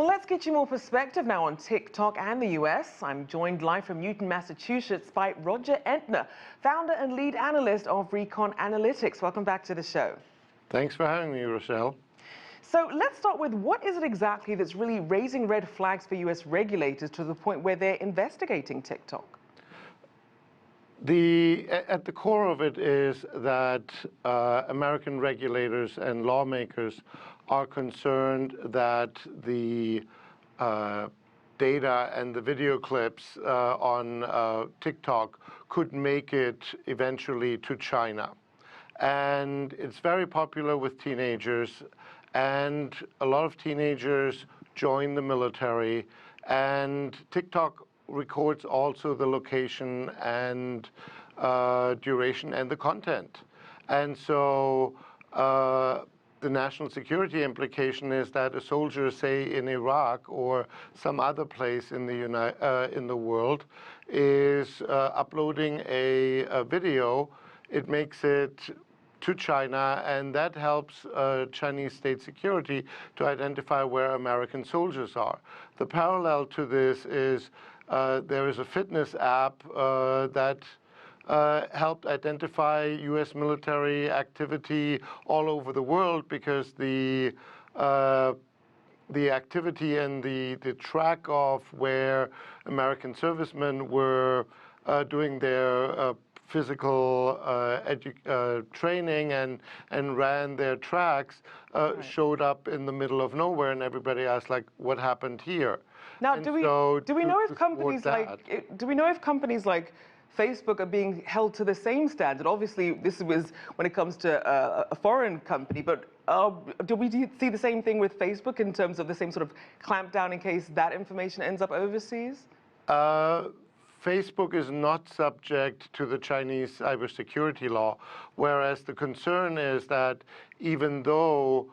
Well, let's get you more perspective now on TikTok and the US. I'm joined live from Newton, Massachusetts by Roger Entner, founder and lead analyst of Recon Analytics. Welcome back to the show. Thanks for having me, Rochelle. So let's start with what is it exactly that's really raising red flags for US regulators to the point where they're investigating TikTok? At the core of it is that American regulators and lawmakers are concerned that the data and the video clips on TikTok could make it eventually to China. And it's very popular with teenagers, and a lot of teenagers join the military, and TikTok records also the location and duration and the content. And so the national security implication is that a soldier, say in Iraq or some other place in the world, is uploading a video. It makes it to China, and that helps Chinese state security to identify where American soldiers are. The parallel to this is there is a fitness app that helped identify U.S. military activity all over the world, because the activity and the track of where American servicemen were doing their physical training and ran their tracks showed up in the middle of nowhere, and everybody asked, like, what happened here? Now, do we know if companies like Facebook are being held to the same standard? Obviously, this was when it comes to a foreign company, but do we see the same thing with Facebook in terms of the same sort of clampdown in case that information ends up overseas? Facebook is not subject to the Chinese cybersecurity law, whereas the concern is that even though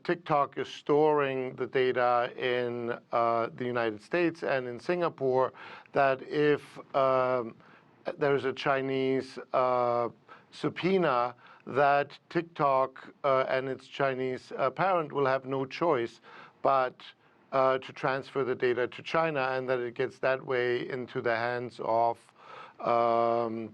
TikTok is storing the data in the United States and in Singapore, that if there's a Chinese subpoena, that TikTok and its Chinese parent will have no choice but to transfer the data to China, and that it gets that way into the hands of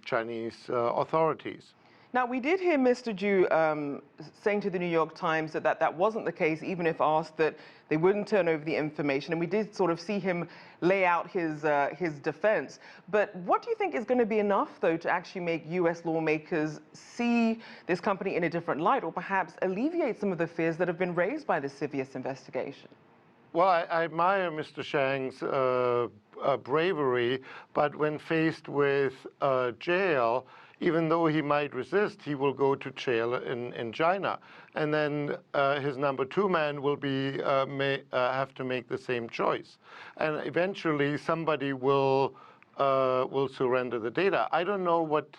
Chinese authorities. Now, we did hear Mr. Zhu saying to the New York Times that wasn't the case, even if asked, that they wouldn't turn over the information. And we did sort of see him lay out his defense. But what do you think is going to be enough, though, to actually make U.S. lawmakers see this company in a different light, or perhaps alleviate some of the fears that have been raised by the CFIUS investigation? Well, I admire Mr. Shang's bravery, but when faced with jail, even though he might resist, he will go to jail in China. And then his number two man will be have to make the same choice. And eventually somebody will surrender the data. I don't know what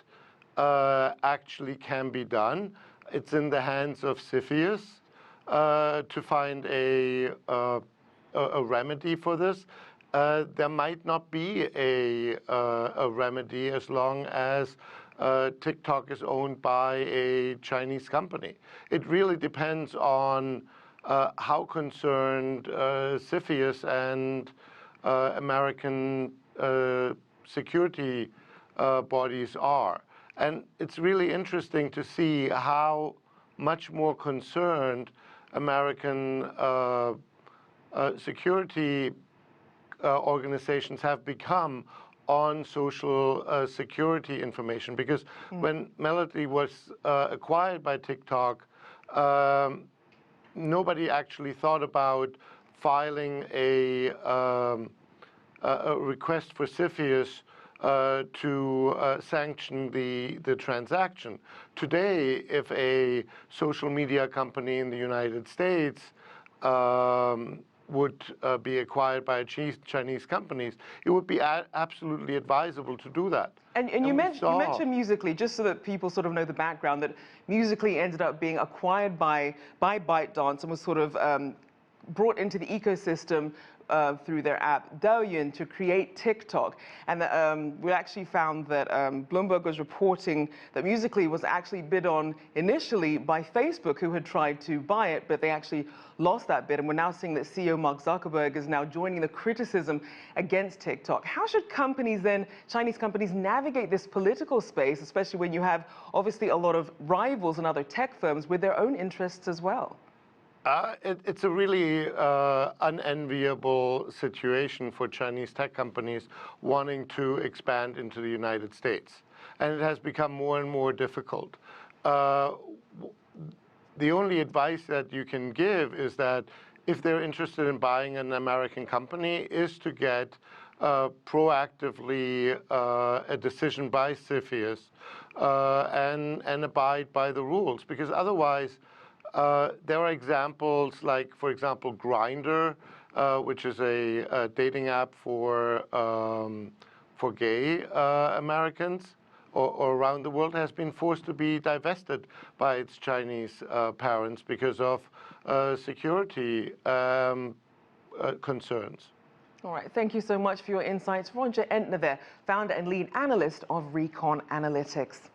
actually can be done. It's in the hands of CFIUS to find a remedy for this. There might not be a remedy as long as TikTok is owned by a Chinese company. It really depends on how concerned CFIUS and American security bodies are. And it's really interesting to see how much more concerned American security organizations have become on social security information, because when Melody was acquired by TikTok, nobody actually thought about filing a request for CFIUS to sanction the transaction. Today, if a social media company in the United States would be acquired by Chinese companies, it would be absolutely advisable to do that. And you mentioned Musical.ly, just so that people sort of know the background, that Musical.ly ended up being acquired by ByteDance and was sort of brought into the ecosystem through their app Douyin to create TikTok. And we actually found that Bloomberg was reporting that Musical.ly was actually bid on initially by Facebook, who had tried to buy it, but they actually lost that bid. And we're now seeing that CEO Mark Zuckerberg is now joining the criticism against TikTok. How should companies then, Chinese companies, navigate this political space, especially when you have obviously a lot of rivals and other tech firms with their own interests as well? It's a really unenviable situation for Chinese tech companies wanting to expand into the United States. And it has become more and more difficult. The only advice that you can give is that if they're interested in buying an American company, is to get proactively a decision by CFIUS and abide by the rules. Because otherwise, there are examples like, for example, Grindr, which is a dating app for gay Americans or around the world, has been forced to be divested by its Chinese parents because of security concerns. All right, thank you so much for your insights. Roger Entner there, founder and lead analyst of Recon Analytics.